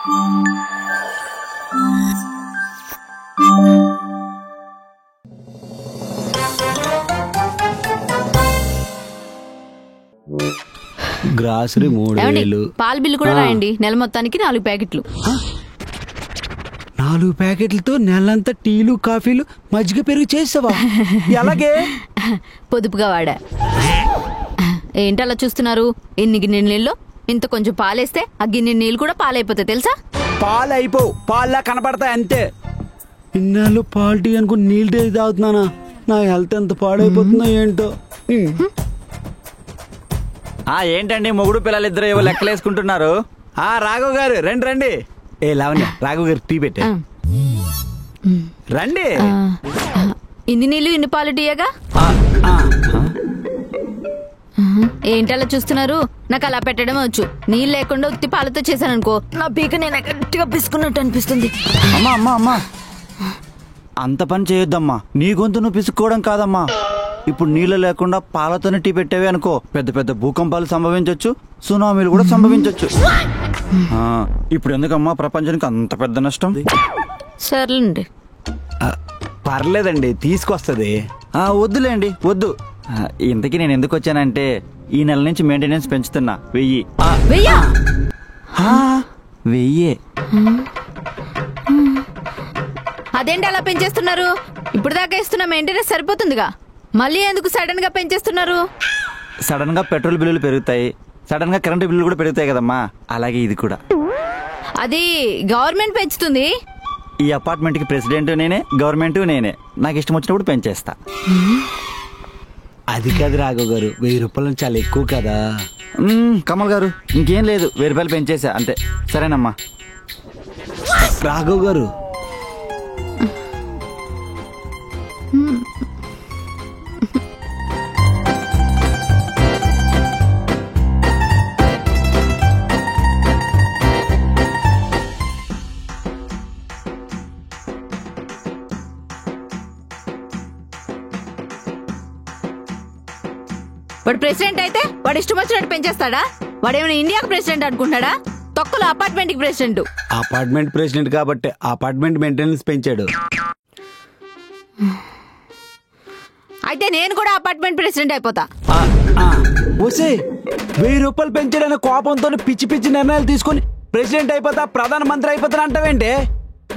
Grocery 3000. పాల bill కూడా రాయండి. నెల మొత్తానికి 4 ప్యాకెట్లు. 4 ప్యాకెట్లతో నెలంతా టీలు కాఫీలు మజ్జిగ పెరుగు చేసావా? ఎలాగే? పొదుపుగా వాడా. ఏంటి అలా చూస్తున్నారు? ఎన్ని గిన్నె నీళ్ళు, ఇంత కొంచెం పాలేస్తే ఆ గిన్నె నీళ్ళు కూడా పాలైపోతాయి తెలుసా? పాలు అయిపోవు, పాల్లా కనపడతాయి అంతే. ఇన్నాళ్ళు పాలు టీ అనుకుని నీళ్ళు టీ తాగుతున్నానా? నా హెల్త్ ఎంత పాడైపోతుందో ఏంటో. ఏంటండి మొగుడు పిల్లలిద్దరు ఏవో లెక్కలేసుకుంటున్నారు? రాఘవ్ గారు రండి రండి. లావణ్య, రాఘవ్ గారు టీ పెట్టా రండి. ఇన్ని నీళ్ళు ఇన్ని పాలు టీయగా. ఏంటి అలా చూస్తున్నారు? నాకు అలా పెట్టడం వచ్చు. నీళ్ళు లేకుండా ఉత్తి పాలతో చేశాను అనుకో, నా పీక నేను గట్టిగా పిసుకున్నట్టు అనిపిస్తుంది. అమ్మా అమ్మా అమ్మా, అంత పని చేయొద్దమ్మా. నీ గొంతు నువ్వు పిసుక్కోవడం కాదమ్మా. ఇప్పుడు నీళ్ళు లేకుండా పాలతోనే టీ పెట్టేవి అనుకో, పెద్ద పెద్ద భూకంపాలు సంభవించవచ్చు, సునామీలు కూడా సంభవించవచ్చు. ఇప్పుడు ఎందుకమ్మా ప్రపంచానికి అంత పెద్ద నష్టం? సర్లేండి. పర్లేదండి, తీసుకొస్తుంది. వద్దులేండి వద్దు. ఇంతకీ నేను ఎందుకు వచ్చానంటే, ఈ నెల నుంచి మెయింటెనెన్స్ పెంచుతున్నా. 1000. అదేంటి అలా పెంచేస్తున్నారు? ఇప్పుడు దాకా ఇస్తున్న మెయింటెనెన్స్ సరిపోతుందిగా, మళ్ళీ ఎందుకు సడన్ గా పెంచేస్తున్నారు? సడన్ గా పెట్రోల్ బిల్లులు పెరుగుతాయి, సడన్ గా కరెంటు బిల్లులు కూడా పెరుగుతాయి కదమ్మా, అలాగే ఇది కూడా. అది గవర్నమెంట్ పెంచుతుంది. ఈ అపార్ట్మెంట్ కి ప్రెసిడెంట్ నేనే, గవర్నమెంట్ నేనే. నాకు ఇష్టం వచ్చినప్పుడు పెంచేస్తా. అది కాదు రాఘవ్ గారు, 1000 రూపాయలు చాలా ఎక్కువ కదా. కమల్ గారు, ఇంకేం లేదు, 1000 రూపాయలు పెంచేసా అంతే. సరేనమ్మా. రాఘవ్ గారు, వాడు ప్రెసిడెంట్ అయితే వాడు ఇష్టం వచ్చినట్టు పెంచేస్తాడా? వాడేమైనా ఇండియాకు ప్రెసిడెంట్ అనుకుంటాడా? తొక్కలో అపార్ట్మెంట్ కి ప్రెసిడెంట్. అపార్ట్మెంట్ ప్రెసిడెంట్ కాబట్టి అపార్ట్మెంట్ మెయింటెనెన్స్ పెంచాడు. అయితే నేను కూడా అపార్ట్మెంట్ ప్రెసిడెంట్ అయిపోతా. ఓసే, 1000 రూపాయలు పెంచాడనే కోపంతో పిచ్చి పిచ్చి నిర్ణయాలు తీసుకుని ప్రెసిడెంట్ అయిపోతా, ప్రధానమంత్రి అయిపోతా అంటావేంటి?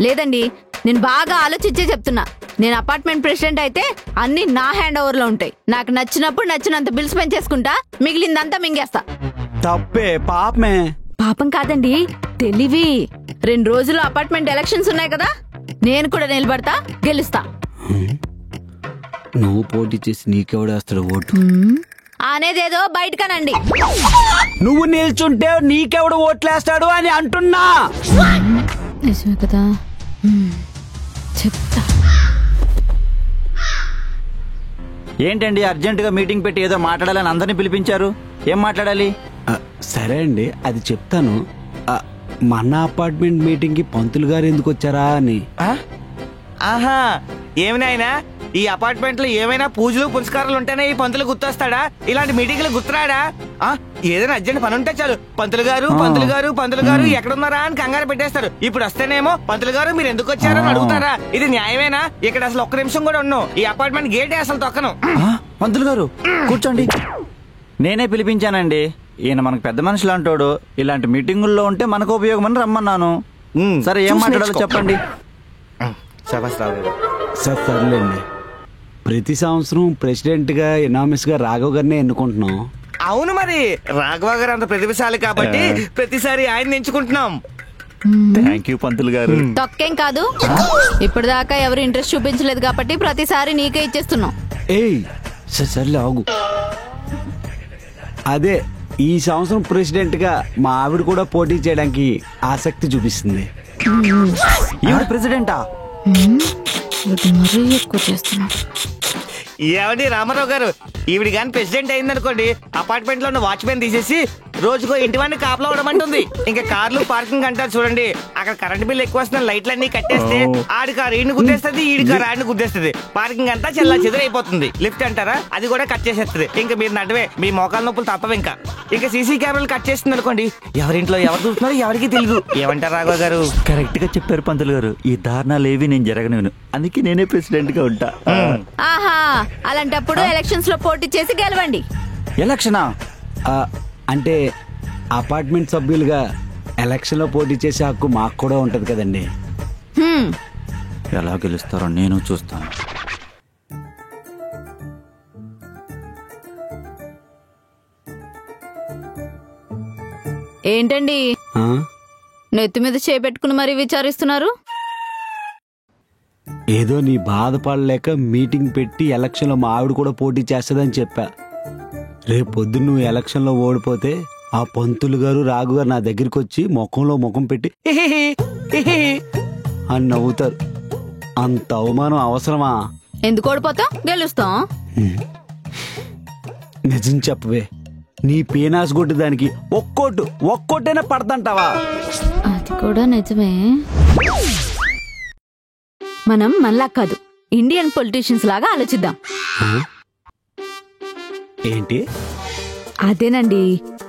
లేదండి, నేను బాగా ఆలోచించే చెప్తున్నా. నేను అపార్ట్మెంట్ ప్రెసిడెంట్ అయితే అన్ని నా హ్యాండ్ ఓవర్ లో ఉంటాయి. నాకు నచ్చినప్పుడు నచ్చినంత బిల్స్ పెంచేసుకుంటా, మిగిలిందంతా మింగేస్తా. తప్పే, పాపమే. పాపం కాదండి, తెలివి. 2 రోజులు అపార్ట్మెంట్ ఎలక్షన్స్ ఉన్నాయి కదా, నేను కూడా నిలబడతా, గెలుస్తా. నువ్వు పోటీ చేసి నీకెవడేస్తాడు ఓటు? అనేదేదో బయటకనండి. నువ్వు నిల్చుంటే నీకెవడు ఓట్లేస్తాడు అని అంటున్నా. నిజమే కదా, చెప్తా. ఏంటండి అర్జెంటుగా మీటింగ్ పెట్టి ఏదో మాట్లాడాలని అందరినీ పిలిపించారు? ఏం మాట్లాడాలి? సరే అండి, అది చెప్తాను. మన అపార్ట్మెంట్ మీటింగ్ కి పంతులు గారు ఎందుకు వచ్చారా అని. ఆహా, ఏమినాయనా ఈ అపార్ట్మెంట్ లో ఏమైనా పూజలు పురస్కారాలు ఉంటేనే ఈ పంతులు గుర్తొస్తాడా? ఇలాంటి మీటింగ్లు గుర్తురాడా? ఏదైనా అర్జెంట్ పని ఉంటే చాలు, పంతులు గారు పంతులు గారు పంతులు గారు ఎక్కడున్నారా అని కంగారు పెట్టేస్తారు. ఇప్పుడు వస్తేనేమో పంతులు గారు మీరు ఎందుకు వచ్చారని అడుగుతారా? ఇది న్యాయమేనా? ఇక్కడ అసలు ఒక్క నిమిషం కూడా ఉన్నావు, ఈ అపార్ట్మెంట్ గేటే అసలు తొక్కను. పంతులు గారు కూర్చోండి. నేనే పిలిపించానండి. ఈయన మనకు పెద్ద మనుషులు అంటాడు. ఇలాంటి మీటింగుల్లో ఉంటే మనకు ఉపయోగమని రమ్మన్నాను. సరే, ఏం మాట్లాడాలో చెప్పండి. సర్లేండి, ప్రతి సంవత్సరం ప్రెసిడెంట్ గా ఎనామిస్ గా రాఘవ్ గారినే ఎన్నుకుంటున్నాం. అవును, మరి రాఘవ గారు అంత ప్రతిభశాలి కాబట్టి ప్రతిసారి ఆయన ఎంచుకుంటున్నాం. థ్యాంక్ యూ పంతులు గారు. తొక్కేం కాదు, ఇప్పటిదాకా ఎవరు ఇంట్రెస్ట్ చూపించలేదు కాబట్టి ప్రతిసారి నీకే ఇచ్చేస్తున్నాం. సర్లే ఆగు. అదే, ఈ సంవత్సరం ప్రెసిడెంట్ గా మా ఆవిడ కూడా పోటీ చేయడానికి ఆసక్తి చూపిస్తుంది. ఈవిడ ప్రెసిడెంటా? మరీ ఎక్కువ చేస్తున్నా. ఏమండి రామారావు గారు, ఈవిడ గాని ప్రెసిడెంట్ అయిందనుకోండి, అపార్ట్మెంట్ లో ఉన్న వాచ్మెన్ తీసేసి రోజుకో ఇంటి వాడిని కాపలా ఉండమంటుంది. ఇంకా కార్లు పార్కింగ్ అంటారు చూడండి, అక్కడ కరెంట్ బిల్ ఎక్కువ వస్తున్న లైట్లన్నీ కట్టేస్తే ఆడి కారు ఈడిని గుద్దేస్తుంది, ఈడి కారు ఆడిని గుద్దేస్తుంది. పార్కింగ్ అంతా చెల్లా చెదురైపోతుంది. లిఫ్ట్ అంటారా, అది కూడా కట్ చేసేస్తుంది. ఇంకా మీరు నడువే, మీ మోకాల నొప్పులు తప్పవు. ఇంకా సీసీ కెమెరాలు కట్ చేస్తుంది అనుకోండి, ఎవరింట్లో ఎవరు చూస్తున్నారో ఎవరికి తెలియదు. ఏమంటారు రాఘవ గారు? కరెక్ట్ గా చెప్పారు పంతులు గారు. ఈ దారుణాలు ఏవి నేను జరగనివ్వను, అందుకే నేనే ప్రెసిడెంట్ గా ఉంటా. ఆహా, అలాంటప్పుడు ఎలక్షన్స్ లో పోటీ చేసి గెలవండి. ఎలక్షనా? అంటే అపార్ట్మెంట్ సభ్యులుగా ఎలక్షన్ లో పోటీ చేసే హక్కు మాకు కూడా ఉంటది కదండి. హ్మ్, ఎలా గెలుస్తారో నేను చూస్తాను. ఏంటండి ఆ? నెత్తి మీద చేపెట్టుకుని మరీ విచారిస్తున్నారు? ఏదో నీ బాధపడలేక మీటింగ్ పెట్టి ఎలక్షన్ లో మా ఆవిడ కూడా పోటీ చేస్తదని చెప్పా. రేపు పొద్దున్న నువ్వు ఎలక్షన్ లో ఓడిపోతే ఆ పంతులు గారు రాఘు గారు నా దగ్గరికి వచ్చి ముఖంలో ముఖం పెట్టి "హిహిహి, హిహిహి" అని నవ్వుతారు. అంత అవమానం అవసరమా? ఎందుకు ఓడిపోతాం, గెలుస్తాం. నిజం చెప్పవే, నీ పీనాస్ కొట్టి దానికి ఒక్కోటైనా పడతంటావా? అది కూడా నిజమే. మనం మనలా కాదు, ఇండియన్ పొలిటీషియన్స్ లాగా ఆలోచిద్దాం. ఏంటి? అదేనండి,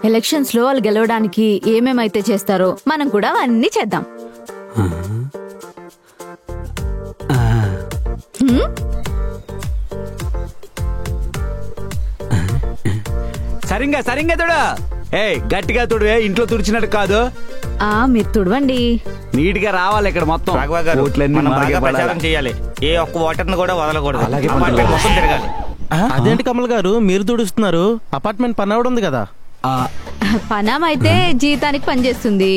ఎలక్షన్స్ లో వాళ్ళు గెలవడానికి ఏమేమైతే చేస్తారో మనం కూడా అవన్నీ చేద్దాం. హ్మ్? సరిగ్గా తుడు. గట్టిగా తుడు, ఇంట్లో తుడిచినట్టు కాదు. మీరు తుడవండి. నీట్ గా రావాలి ఇక్కడ మొత్తం. రాఘవ గారు, ఓట్లన్నీ మనం మనకే బాగా పడాలి. ప్రచారం చేయాలి. ఏ ఒక్క ఓటర్ని కూడా వదలకూడదు. అలాగే అపార్ట్మెంట్ మొత్తం తిరగాలి. అదేంటి కమల్ గారు, మీరు తుడుస్తున్నారు? అపార్ట్మెంట్ పని అవడం ఉంది కదా. పనాం అయితే జీతానికి పనిచేస్తుంది,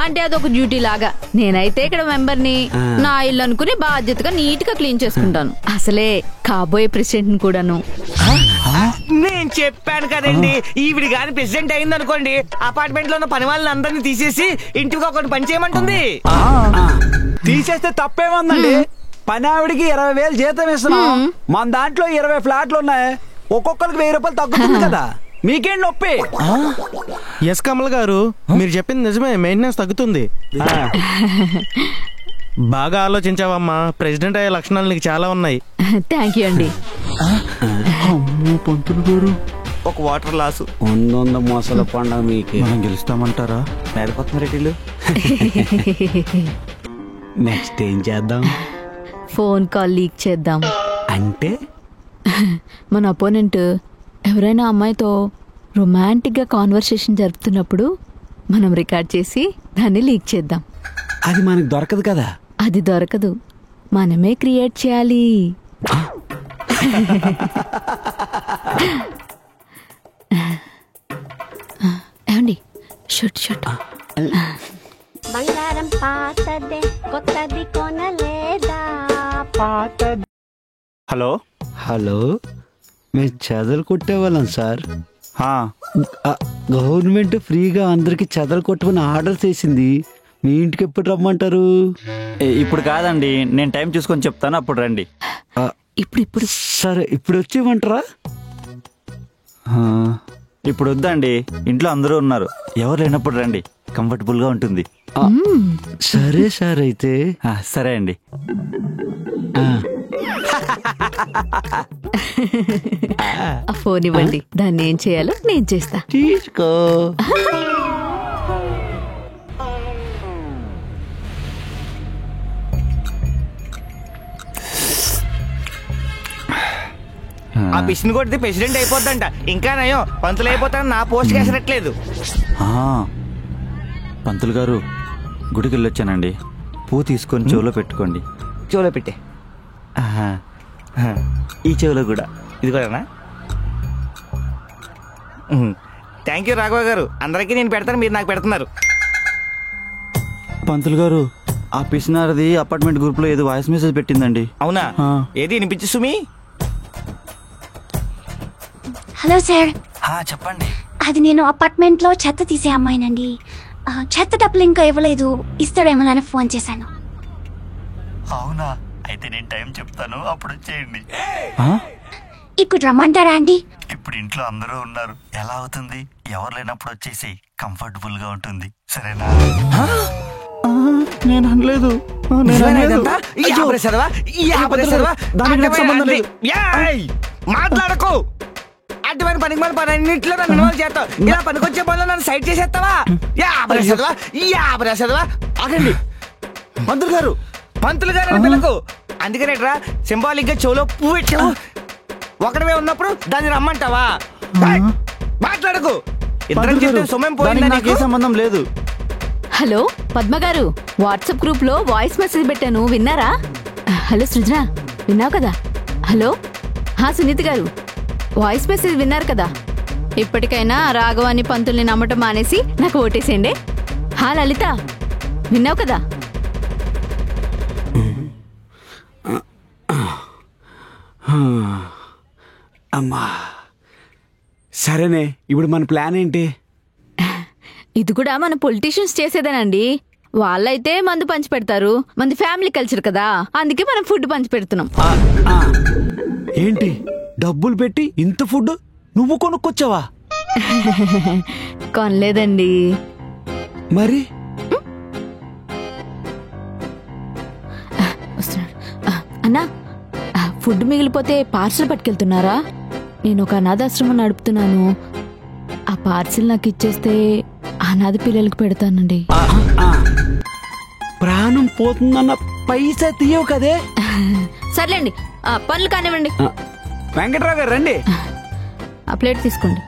అంటే అదొక డ్యూటీ లాగా. నేనైతే ఇక్కడ మెంబర్ని, నా ఇల్లు అనుకుని బాధ్యతగా నీట్ గా క్లీన్ చేసుకుంటాను. అసలే కాబోయే ప్రెసిడెంట్ కూడాను. నేను చెప్పాను కదండి, ఈవిడ గాని ప్రెసిడెంట్ అయింది అనుకోండి, అపార్ట్మెంట్ లో ఉన్న పని వాళ్ళని అందరినీ తీసేసి ఇంటికి ఒకటి పని చేయమంటుంది. తీసేస్తే తప్పేముందండి? పని ఆవిడికి 20,000 జీతం ఇస్తున్నాం. మన దాంట్లో 20 ఫ్లాట్లు ఉన్నాయి, ఒక్కొక్కరికి 1000 రూపాయలు తగ్గుతుంది కదా. మీకేం నొప్పి? ఎస్ కమల్ గారు, మీరు చెప్పింది నిజమే, మెయింటెనెన్స్ తగ్గుతుంది. బాగా ఆలోచించావమ్మా. ప్రెసిడెంట్ అయ్యే లక్షణాలు నీకు చాలా ఉన్నాయి. థ్యాంక్ యూ అండి. పంతులు గారు, ఒక వాటర్ లాసు. ఉంద మోసల పండుగ మీకు. మనం గెలుస్తామంటారా? మేదకొత్తుమరెడ్డిలు. నెక్స్ట్ ఏం చేద్దాం? ఫోన్ కాల్ లీక్ చేద్దాం. అంటే మన అపోనెంట్ ఎవరైనా అమ్మాయితో రొమాంటిక్ గా కాన్వర్సేషన్ జరుపుతున్నప్పుడు మనం రికార్డ్ చేసి దాన్ని లీక్ చేద్దాం. అది మనకు దొరకదు కదా. అది దొరకదు, మనమే క్రియేట్ చేయాలి. ఏమండి, షూట్ షూట్. బంగారం పాతదే కొత్తది కొనలేదా? హలో హలో, మేము చెదలు కొట్టేవాళ్ళం సార్. ఆ, గవర్నమెంట్ ఫ్రీగా అందరికి చెదలు కొట్టమని ఆర్డర్ చేసింది. మీ ఇంటికి ఎప్పుడు రమ్మంటారు? ఇప్పుడు కాదండి, నేను టైం చూసుకొని చెప్తాను, అప్పుడు రండి. ఇప్పుడు సరే, ఇప్పుడు వచ్చేయమంటారా? ఇప్పుడు వద్దండి, ఇంట్లో అందరూ ఉన్నారు, ఎవరు లేనప్పుడు రండి, కంఫర్టబుల్ గా ఉంటుంది. సరే సార్, అయితే సరే అండి. ఆ ఫోన్ ఇవ్వండి, దాన్ని ఏం చేయాలో నేను చేస్తా. తీసుకో. ఆ పిసిని కొడితే ప్రెసిడెంట్ అయిపోద్దంట. ఇంకా నయం, పంతులు అయిపోతాను నా పోస్ట్ కేసరట్లేదు. పంతులు గారు, గుడికి వెళ్ళొచ్చానండి, పువ్వు తీసుకొని చెవులో పెట్టుకోండి. చెవులో పెట్టే. ఈ చెవులో కూడా. ఇది కూడానా? థ్యాంక్ యూ రాఘవ గారు, అందరికీ నేను పెడతాను, మీరు నాకు పెడుతున్నారు. పంతులు గారు, ఆ పిసినారది అపార్ట్మెంట్ గ్రూప్ లో ఏదో వాయిస్ మెసేజ్ పెట్టిందండి. అవునా? ఏది వినిపించు సుమి. హలో సార్, చెప్పండి. అది నేను అపార్ట్మెంట్ లో చెత్త తీసే అమ్మాయినండి. చెత్త డబ్బులు ఇంకా ఇవ్వలేదు, ఇస్తాడేమోనని ఫోన్ చేశాను. అవునా? అయితే నేను టైం చెప్తాను, అప్పుడు వచ్చేయండి. ఇక్కడ రమ్మంటారా అండి? ఇప్పుడు ఇంట్లో అందరూ ఉన్నారు, ఎలా అవుతుంది? ఎవరు లేనప్పుడు వచ్చేసి కంఫర్టబుల్ గా ఉంటుంది, సరేనా? నేను అనలేదు. నిజమేనా ఇదంతా? ఈ ఆపరే చదవా? ఈ ఆపరే చదవా? దానికి నాకు సంబంధం లేదు. ఏయ్! మాట్లాడకు. అటువంటి పనికి మన పని అన్నింటిలో నన్ను ఇన్వాల్వ్ చేస్తావు. ఇలా పనికొచ్చే పనులు నన్ను సైడ్ చేసేస్తావా? ఆపరే చదవా? ఈ ఆపరే చదవా? ఆగండి మంత్రులు గారు. పంతులు గారు అని పిలకు. అందుకనేట్రా సింబాలిక్ గా చెవులో పువ్వు పెట్టావు. ఒకటివే ఉన్నప్పుడు దాన్ని రమ్మంటావా? ఏయ్! మాట్లాడకు. ఇద్దరం పంతులు చెప్తే గారు, సొమ్మేం దానికి పోయిందా నాకే నీకు? సంబంధం లేదు. హలో పద్మ గారు, వాట్సాప్ గ్రూప్ లో వాయిస్ మెసేజ్ పెట్టాను, విన్నారా? హలో సృజన, విన్నావు కదా? హలో సునీత గారు, వాయిస్ మెసేజ్ విన్నారు కదా? ఇప్పటికైనా రాఘవాన్ని పంతుల్ని నమ్మటం మానేసి నాకు ఓటేసేయండి. లలిత, విన్నావు కదా? అమ్మా సరేనే, ఇప్పుడు మన ప్లాన్ ఏంటి? ఇది కూడా మన పొలిటీషియన్స్ చేసేదేనండి. వాళ్ళైతే మందు పంచి పెడతారు, మంది ఫ్యామిలీ కల్చర్ కదా, అందుకే మనం ఫుడ్ పంచి పెడుతున్నాం. ఏంటి డబ్బులు పెట్టి ఇంత ఫుడ్ నువ్వు కొనుక్కొచ్చావా? కొనలేదండి. మరి వస్తున్నాడు. అన్నా, ఫుడ్ మిగిలిపోతే పార్సల్ పట్టుకెళ్తున్నారా? నేను ఒక అనాథాశ్రమం నడుపుతున్నాను, ఆ పార్సిల్ నాకు ఇచ్చేస్తే అనాథ పిల్లలకు పెడతానండి. ప్రాణం పోతుందన్న పైసా తీయవు కదే. సర్లేండి, పనులు కానివ్వండి. వెంకట్రావు గారు రండి. ఆ ప్లేట్ తీసుకోండి.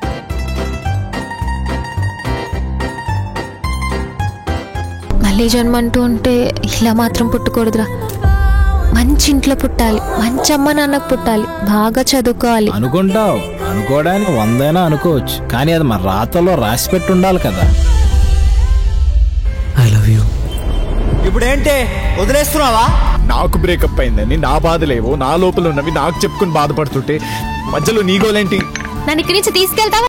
మళ్ళీ జన్మంటూ ఉంటే ఇలా మాత్రం పుట్టకూడదురా. మంచి ఇంట్లో పుట్టాలి, మంచి అమ్మ నాన్నకు పుట్టాలి, బాగా చదువుకోవాలి. అనుకుంటావు, అనుకోవడానికి 100 అనుకోవచ్చు, కానీ అది మన రాతలో రాసి పెట్టి ఉండాలి కదా. I love you. ఇప్పుడేంటి వదిలేస్తున్నావా? నాకు బ్రేకప్ అయిందని నా బాధలేవో నా లోపల ఉన్నవి నాకు చెప్పుకుని బాధపడుతుంటే మధ్యలో నీ గోలేంటి? నన్ను ఇక్కడి నుంచి తీసుకెళ్తావా?